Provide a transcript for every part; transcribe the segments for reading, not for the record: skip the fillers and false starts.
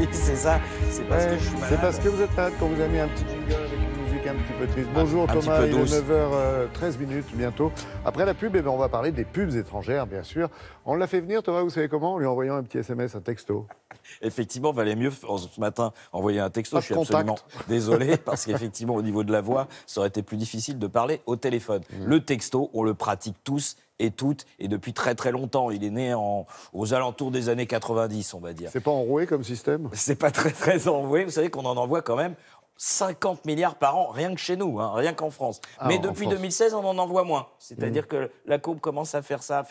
Oui, c'est ça. C'est parce que je suis malade. C'est parce que vous êtes malade qu'on vous a mis un petit jingle avec une musique un petit peu triste. Bonjour un Thomas, petit peu il est douce. 9h13 bientôt. Après la pub, on va parler des pubs étrangères, bien sûr. On l'a fait venir, Thomas, vous savez comment? En lui envoyant un petit SMS, un texto. Effectivement, il valait mieux ce matin envoyer un texto. Pas Je de suis absolument contact. désolé parce qu'effectivement, au niveau de la voix, ça aurait été plus difficile de parler au téléphone. Le texto, on le pratique tous et toutes, et depuis très très longtemps. Il est né aux alentours des années 90, on va dire. C'est pas enroué comme système? C'est pas très très envoyé. Vous savez qu'on en envoie quand même 50 milliards par an, rien que chez nous, hein, rien qu'en France. Mais depuis 2016, on en envoie moins. C'est-à-dire que la courbe commence à faire ça,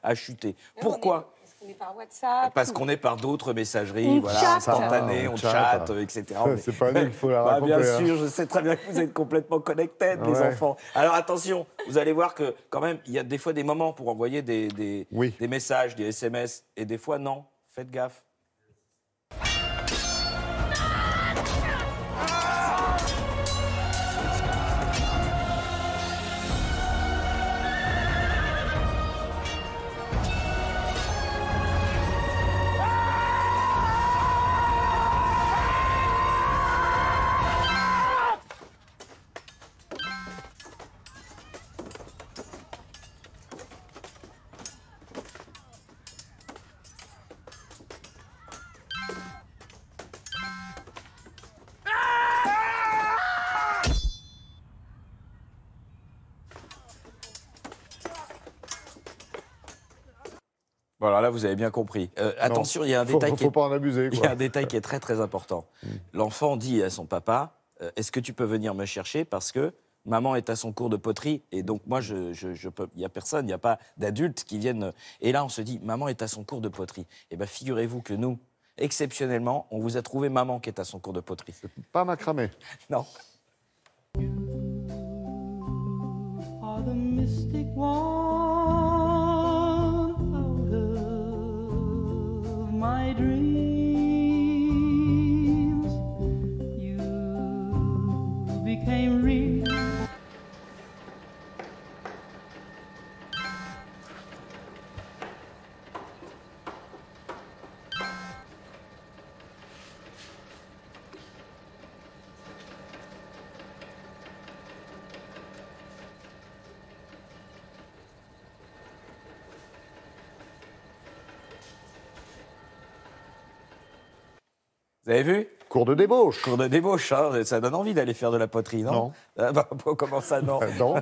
à chuter. Pourquoi? Parce qu'on est par WhatsApp. Parce qu'on est par d'autres messageries, On voilà, chatte. instantanées, On on chatte. chatte, etc. C'est pas nous qu'il faut la raconter. Bien hein. sûr, je sais très bien que vous êtes complètement connectés, les Ouais. enfants. Alors attention, vous allez voir que quand même, il y a des fois des moments pour envoyer des messages, des SMS, et des fois non. Faites gaffe. Voilà, là, vous avez bien compris. Attention, il y a un détail Faut pas en abuser, il y quoi. a un détail qui est très très important. L'enfant dit à son papa, est-ce que tu peux venir me chercher parce que maman est à son cours de poterie et donc moi je peux, il y a personne, il n'y a pas d'adultes qui viennent. Et là on se dit, maman est à son cours de poterie. Et bien figurez-vous que nous, exceptionnellement, on vous a trouvé maman qui est à son cours de poterie. Pas macramé. Non. Are the mystic one out of my dreams? You became real. Vous avez vu? Cours de débauche. Cours de débauche, hein, ça donne envie d'aller faire de la poterie, non? Non. Ah bah, comment ça, non? Non,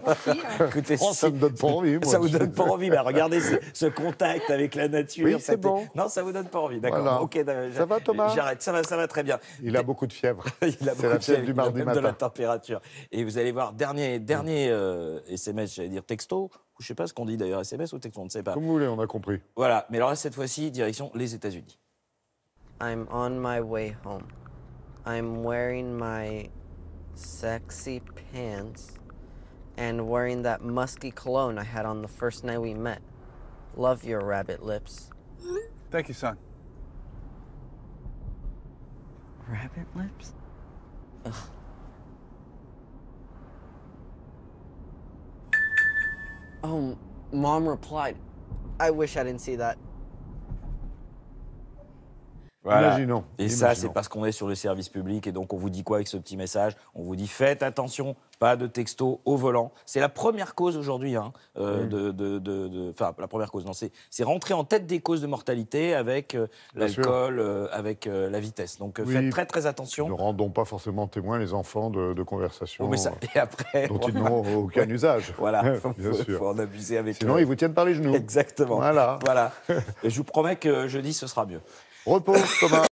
Écoutez, oh, ça me donne pas envie, moi. Ça vous donne pas envie, mais regardez ce contact avec la nature. Oui, c'est bon. Non, ça vous donne pas envie, d'accord. Voilà. Ok, Ça va, Thomas? J'arrête, ça va très bien. Il a beaucoup de fièvre. Il a C'est beaucoup la de fièvre du mardi il a même de matin. la température. Et vous allez voir, dernier SMS, j'allais dire texto, ou je sais pas ce qu'on dit d'ailleurs, SMS ou texto, on ne sait pas. Comme vous voulez, on a compris. Voilà, mais alors là, cette fois-ci, direction les États-Unis. I'm on my way home. I'm wearing my sexy pants and wearing that musky cologne I had on the first night we met. Love your rabbit lips. Thank you, son. Rabbit lips? Ugh. Oh, Mom replied. I wish I didn't see that. Voilà. Imaginons. Et ça, c'est parce qu'on est sur le service public. Et donc, on vous dit quoi avec ce petit message? On vous dit, faites attention, pas de texto au volant. C'est la première cause aujourd'hui, hein, enfin, la première cause, non, c'est rentré en tête des causes de mortalité avec l'alcool, avec la vitesse. Donc, faites très, très attention. Ne rendons pas forcément témoins les enfants de conversations Et après, dont ils n'ont aucun usage. Voilà, Bien sûr. faut en abuser avec Sinon, ils vous tiennent par les genoux. Exactement. Voilà. Voilà. Et je vous promets que jeudi, ce sera mieux. Repos, Thomas.